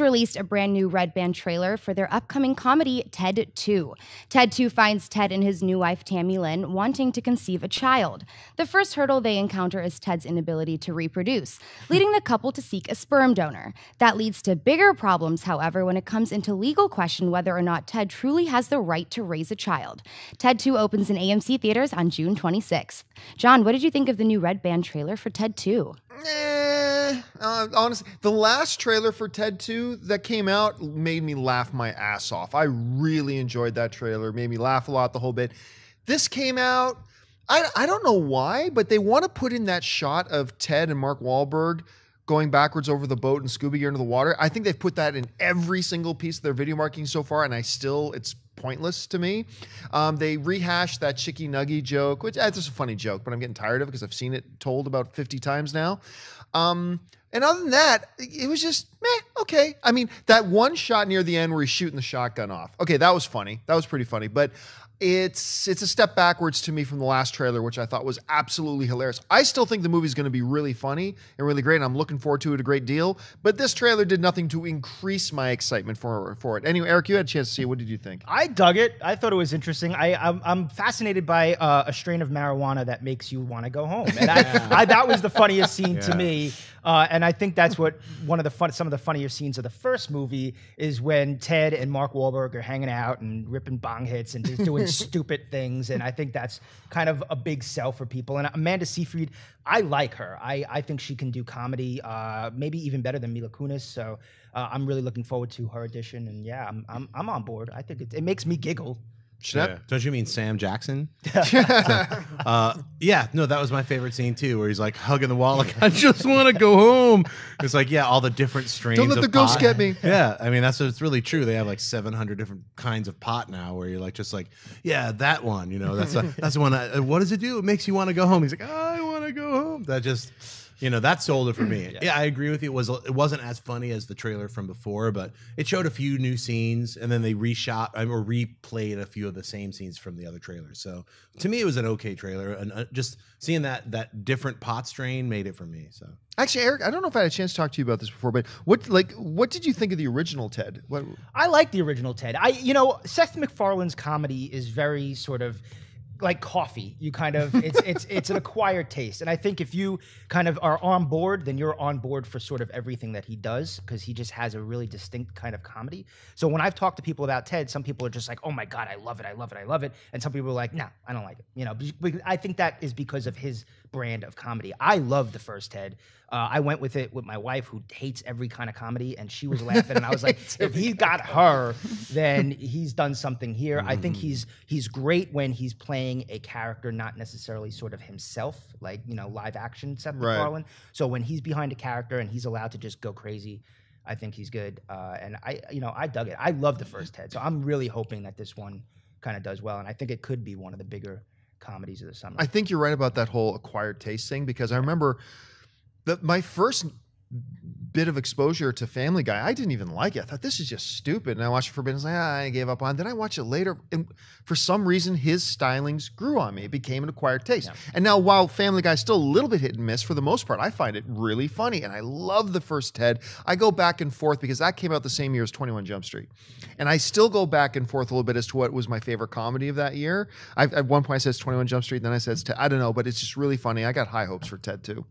released a brand new red band trailer for their upcoming comedy, Ted 2. Ted 2 finds Ted and his new wife, Tami-Lynn, wanting to conceive a child. The first hurdle they encounter is Ted's inability to reproduce, leading the couple to seek a sperm donor. That leads to bigger problems, however, when it comes into legal question whether or not Ted truly has the right to raise a child. Ted 2 opens in AMC Theatres on June 26th. John, what did you think of the new red band trailer for Ted 2? Honestly, the last trailer for Ted 2 that came out made me laugh my ass off. I really enjoyed that trailer. Made me laugh a lot the whole bit. This came out, I don't know why, but they want to put in that shot of Ted and Mark Wahlberg going backwards over the boat and scuba gear into the water. I think they've put that in every single piece of their video marketing so far, and it's pointless to me. They rehashed that Chicky Nuggy joke, which it's just a funny joke, but I'm getting tired of it because I've seen it told about 50 times now. And other than that, it was just, okay. I mean, that one shot near the end where he's shooting the shotgun off. Okay, that was funny. That was pretty funny. But it's a step backwards to me from the last trailer, which I thought was absolutely hilarious. I still think the movie's going to be really funny and really great, and I'm looking forward to it a great deal. But this trailer did nothing to increase my excitement for it. Anyway, Eric, you had a chance to see it. What did you think? I dug it. I thought it was interesting. I'm fascinated by a strain of marijuana that makes you want to go home, and that was the funniest scene to me. And I think that's what some of the funnier scenes of the first movie is when Ted and Mark Wahlberg are hanging out and ripping bong hits and just doing stupid things. And I think that's kind of a big sell for people. And Amanda Seyfried, I like her. I think she can do comedy, maybe even better than Mila Kunis. So I'm really looking forward to her audition. And yeah, I'm on board. I think it makes me giggle. Yeah. Don't you mean Sam Jackson? Yeah, no, that was my favorite scene too, where he's like hugging the wall, like I just want to go home. It's like, yeah, all the different strains. Don't let of the ghost pot. get me. Yeah, I mean it's really true. They have like 700 different kinds of pot now, where you're like just like, yeah, that one. You know, that's the one. What does it do? It makes you want to go home. He's like, I want to go home. That just. That sold it for me. Yeah, I agree with you. It wasn't as funny as the trailer from before, but it showed a few new scenes, and then they reshot or replayed a few of the same scenes from the other trailers. So to me, it was an okay trailer, and just seeing that different pot strain made it for me. So actually, Eric, I don't know if I had a chance to talk to you about this before, but what did you think of the original Ted? I like the original Ted. Seth MacFarlane's comedy is very sort of like coffee. You kind of it's an acquired taste, and I think if you kind of are on board, then you're on board for sort of everything that he does, because he just has a really distinct kind of comedy. So when I've talked to people about Ted, some people are just like, oh my God, I love it, and some people are like, no, I don't like it. I think that is because of his brand of comedy. I love the first Ted. I went with it with my wife, who hates every kind of comedy, and she was laughing, and I was like, if he got her, then he's done something here. I think he's great when he's playing a character, not necessarily sort of himself, like, live action Seth MacFarlane. So when he's behind a character and he's allowed to just go crazy, I think he's good. And I dug it. I love the first Ted, so I'm really hoping that this one kind of does well, and I think it could be one of the bigger comedies of the summer. I think you're right about that whole acquired taste thing, because I remember my first bit of exposure to Family Guy, I didn't even like it. I thought, this is just stupid. And I watched it for a bit and I was like, I gave up on it. Then I watched it later, and for some reason, his stylings grew on me. It became an acquired taste. Yeah. And now, while Family Guy is still a little bit hit and miss, for the most part, I find it really funny. And I love the first Ted. I go back and forth because that came out the same year as 21 Jump Street. And I still go back and forth a little bit as to what was my favorite comedy of that year. At one point, I said it's 21 Jump Street, and then I said it's Ted. I don't know, but it's just really funny. I got high hopes for Ted, too.